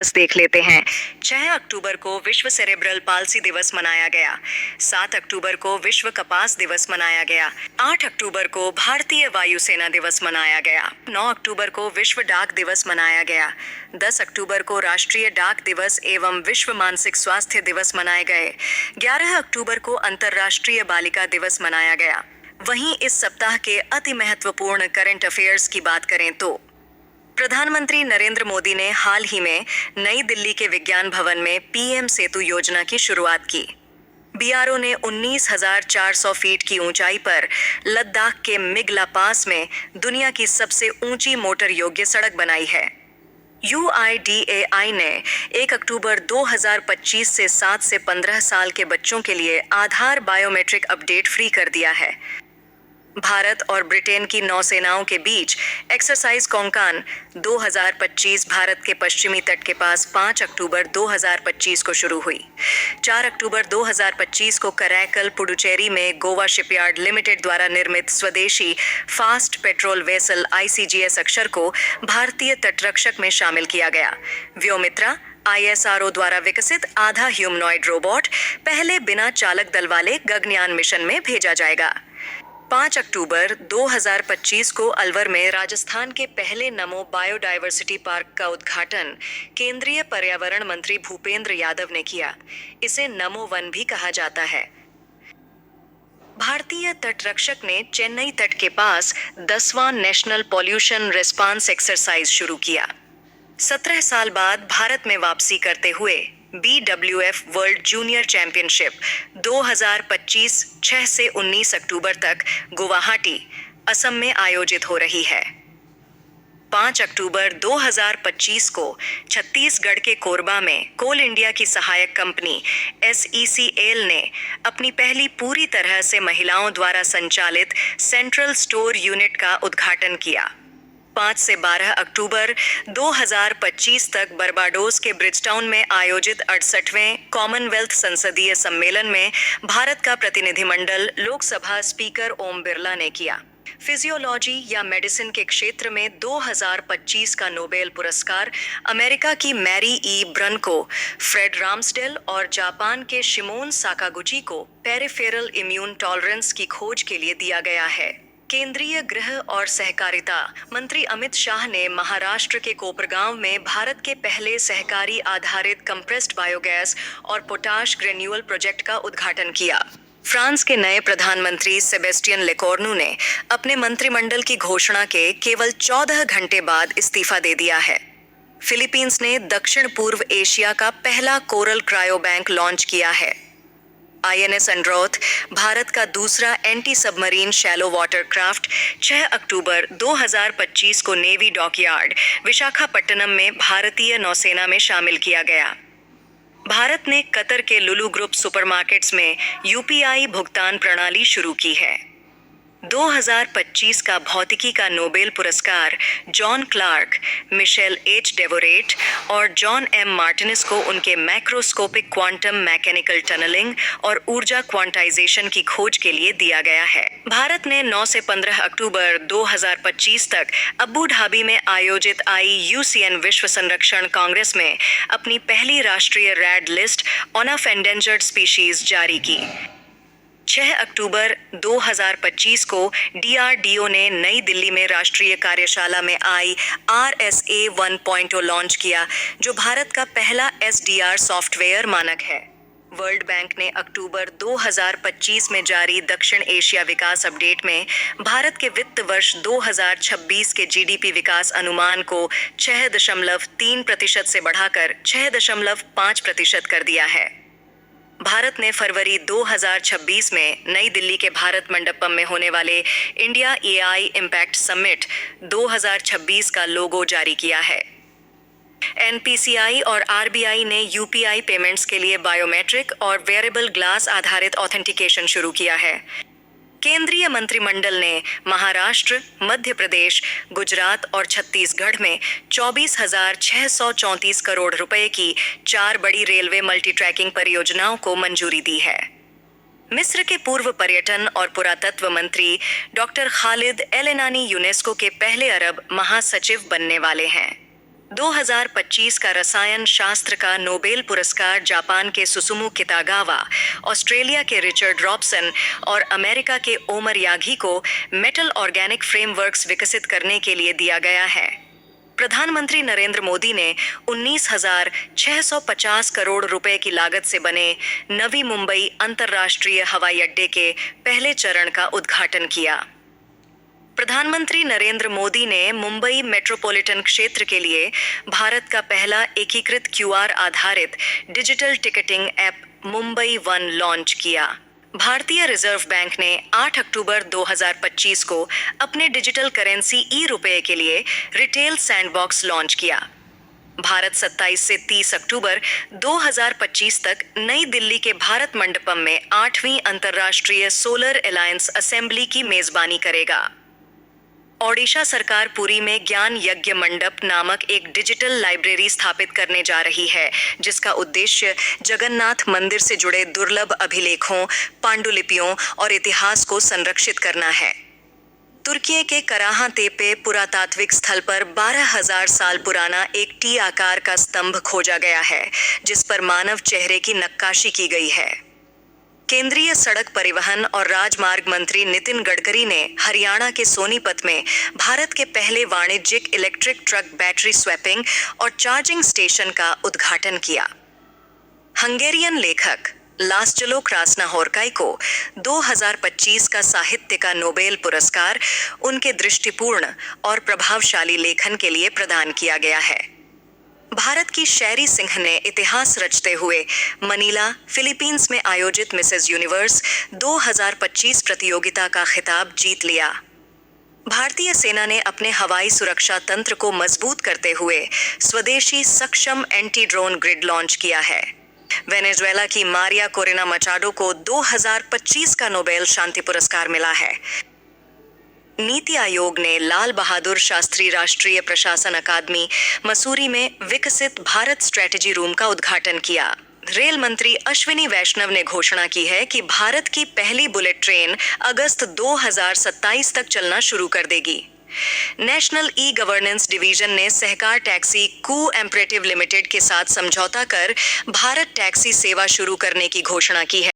देख लेते हैं। 6 अक्टूबर को विश्व सेरेब्रल पाल्सी दिवस मनाया गया। 7 अक्टूबर को विश्व कपास दिवस मनाया गया। 8 अक्टूबर को भारतीय वायुसेना दिवस मनाया गया। 9 अक्टूबर को विश्व डाक दिवस मनाया गया। 10 अक्टूबर को राष्ट्रीय डाक दिवस एवं विश्व मानसिक स्वास्थ्य दिवस मनाए गए। 11 अक्टूबर को अंतर्राष्ट्रीय बालिका दिवस मनाया गया। वहीं इस सप्ताह के अति महत्वपूर्ण करंट अफेयर्स की बात करें तो प्रधानमंत्री नरेंद्र मोदी ने हाल ही में नई दिल्ली के विज्ञान भवन में पीएम सेतु योजना की शुरुआत की। बीआरओ ने 19,400 फीट की ऊंचाई पर लद्दाख के मिगला पास में दुनिया की सबसे ऊंची मोटर योग्य सड़क बनाई है। UIDAI ने 1 अक्टूबर 2025 से 7 से 15 साल के बच्चों के लिए आधार बायोमेट्रिक अपडेट फ्री कर दिया है। भारत और ब्रिटेन की नौसेनाओं के बीच एक्सरसाइज कोंकान 2025 भारत के पश्चिमी तट के पास 5 अक्टूबर 2025 को शुरू हुई। 4 अक्टूबर 2025 को करैकल पुडुचेरी में गोवा शिपयार्ड लिमिटेड द्वारा निर्मित स्वदेशी फास्ट पेट्रोल वेसल ICGS अक्षर को भारतीय तटरक्षक में शामिल किया गया। व्योमित्रा ISRO द्वारा विकसित आधा ह्यूमनॉइड रोबोट पहले बिना चालक दल वाले गगनयान मिशन में भेजा जाएगा। 5 अक्टूबर 2025 को अलवर में राजस्थान के पहले नमो बायोडायवर्सिटी पार्क का उद्घाटन केंद्रीय पर्यावरण मंत्री भूपेंद्र यादव ने किया। इसे नमो वन भी कहा जाता है। भारतीय तटरक्षक ने चेन्नई तट के पास 10वां नेशनल पॉल्यूशन रिस्पांस एक्सरसाइज शुरू किया। 17 साल बाद भारत में वापसी करते हुए BWF वर्ल्ड जूनियर चैंपियनशिप 2025 6 से 19 अक्टूबर तक गुवाहाटी, असम में आयोजित हो रही है। 5 अक्टूबर 2025 को छत्तीसगढ़ के कोरबा में कोल इंडिया की सहायक कंपनी SECL ने अपनी पहली पूरी तरह से महिलाओं द्वारा संचालित सेंट्रल स्टोर यूनिट का उद्घाटन किया। 5 से 12 अक्टूबर 2025 तक बर्बाडोस के ब्रिजटाउन में आयोजित 68वें कॉमनवेल्थ संसदीय सम्मेलन में भारत का प्रतिनिधिमंडल लोकसभा स्पीकर ओम बिरला ने किया। फिजियोलॉजी या मेडिसिन के क्षेत्र में 2025 का नोबेल पुरस्कार अमेरिका की मैरी ई ब्रन को, फ्रेड राम्सडेल और जापान के शिमोन साकागुची को पेरिफेरल इम्यून टॉलरेंस की खोज के लिए दिया गया है। केंद्रीय गृह और सहकारिता मंत्री अमित शाह ने महाराष्ट्र के कोपरगांव में भारत के पहले सहकारी आधारित कंप्रेस्ड बायोगैस और पोटाश ग्रेन्यूअल प्रोजेक्ट का उद्घाटन किया। फ्रांस के नए प्रधानमंत्री सेबेस्टियन लेकोर्नु ने अपने मंत्रिमंडल की घोषणा के केवल 14 घंटे बाद इस्तीफा दे दिया है। फिलीपींस ने दक्षिण पूर्व एशिया का पहला कोरल क्रायो बैंक लॉन्च किया है। INS अनड्रॉथ भारत का दूसरा anti submarine shallow water craft 6 अक्टूबर 2025 को नेवी डॉकयार्ड विशाखापट्टनम में भारतीय नौसेना में शामिल किया गया। भारत ने कतर के लुलु ग्रुप सुपरमार्केट्स में UPI भुगतान प्रणाली शुरू की है। 2025 का भौतिकी का नोबेल पुरस्कार जॉन क्लार्क, मिशेल H डेवोरेट और जॉन M मार्टिनेस को उनके मैक्रोस्कोपिक क्वांटम मैकेनिकल टनलिंग और ऊर्जा क्वांटाइजेशन की खोज के लिए दिया गया है। भारत ने 9 से 15 अक्टूबर 2025 तक अबू धाबी में आयोजित IUCN विश्व संरक्षण कांग्रेस में अपनी पहली राष्ट्रीय red list of endangered species जारी की। 6 अक्टूबर 2025 को DRDO ने नई दिल्ली में राष्ट्रीय कार्यशाला में RSA 1.0 लॉन्च किया, जो भारत का पहला SDR सॉफ्टवेयर मानक है। वर्ल्ड बैंक ने अक्टूबर 2025 में जारी दक्षिण एशिया विकास अपडेट में भारत के वित्त वर्ष 2026 के GDP विकास अनुमान को 6.3% से बढ़ाकर 6.5% कर दिया है। भारत ने फरवरी 2026 में नई दिल्ली के भारत मंडपम में होने वाले इंडिया AI इम्पैक्ट समिट 2026 का लोगो जारी किया है। NPCI और RBI ने UPI पेमेंट्स के लिए बायोमेट्रिक और वेरेबल ग्लास आधारित ऑथेंटिकेशन शुरू किया है। केंद्रीय मंत्रिमंडल ने महाराष्ट्र, मध्य प्रदेश, गुजरात और छत्तीसगढ़ में 24,634 करोड़ रुपए की 4 बड़ी रेलवे मल्टी ट्रैकिंग परियोजनाओं को मंजूरी दी है। मिस्र के पूर्व पर्यटन और पुरातत्व मंत्री डॉक्टर खालिद एल एनानी यूनेस्को के पहले अरब महासचिव बनने वाले हैं। 2025 का रसायन शास्त्र का नोबेल पुरस्कार जापान के सुसुमु कितागावा, ऑस्ट्रेलिया के रिचर्ड रॉबसन और अमेरिका के ओमर यागी को मेटल ऑर्गेनिक फ्रेमवर्क्स विकसित करने के लिए दिया गया है। प्रधानमंत्री नरेंद्र मोदी ने 19,650 करोड़ रुपए की लागत से बने नवी मुंबई अंतर्राष्ट्रीय हवाई अड्डे के पहले चरण का उद्घाटन किया। प्रधानमंत्री नरेंद्र मोदी ने मुंबई मेट्रोपॉलिटन क्षेत्र के लिए भारत का पहला एकीकृत क्यूआर आधारित digital ticketing app Mumbai one launch किया। भारतीय रिजर्व बैंक ने 8 अक्टूबर 2025 को अपने डिजिटल करेंसी ई-रुपए के लिए रिटेल सैंडबॉक्स लॉन्च किया। भारत 27 से 30 अक्टूबर 2025 तक नई दिल्ली के भारत मंडपम में 8वीं अंतर्राष्ट्रीय सोलर अलायंस असेंबली की मेजबानी करेगा। ओडिशा सरकार पुरी में ज्ञान यज्ञ मंडप नामक एक डिजिटल लाइब्रेरी स्थापित करने जा रही है, जिसका उद्देश्य जगन्नाथ मंदिर से जुड़े दुर्लभ अभिलेखों, पांडुलिपियों और इतिहास को संरक्षित करना है। तुर्की के कराहा तेपे पुरातात्विक स्थल पर 12,000 साल पुराना एक टी आकार का स्तंभ खोजा गया है, जिस पर मानव चेहरे की नक्काशी की गई है। केंद्रीय सड़क परिवहन और राजमार्ग मंत्री नितिन गडकरी ने हरियाणा के सोनीपत में भारत के पहले वाणिज्यिक इलेक्ट्रिक ट्रक बैटरी स्वैपिंग और चार्जिंग स्टेशन का उद्घाटन किया। हंगेरियन लेखक लास्चलो क्रास्नाहोर्काई को 2025 का साहित्य का नोबेल पुरस्कार उनके दृष्टिपूर्ण और प्रभावशाली लेखन के लिए प्रदान किया गया है। भारत की शैरी सिंह ने इतिहास रचते हुए मनीला, फिलीपींस में आयोजित मिसेस यूनिवर्स 2025 प्रतियोगिता का खिताब जीत लिया। भारतीय सेना ने अपने हवाई सुरक्षा तंत्र को मजबूत करते हुए स्वदेशी सक्षम एंटी ड्रोन ग्रिड लॉन्च किया है। वेनेजुएला की मारिया कोरेना मचाडो को 2025 का नोबेल शांति पुरस्कार मिला है। नीति आयोग ने लाल बहादुर शास्त्री राष्ट्रीय प्रशासन अकादमी मसूरी में विकसित भारत स्ट्रेटेजी रूम का उद्घाटन किया। रेल मंत्री अश्विनी वैष्णव ने घोषणा की है कि भारत की पहली बुलेट ट्रेन अगस्त 2027 तक चलना शुरू कर देगी। नेशनल ई गवर्नेंस डिवीजन ने सहकार टैक्सी कोऑपरेटिव लिमिटेड के साथ समझौता कर भारत टैक्सी सेवा शुरू करने की घोषणा की है।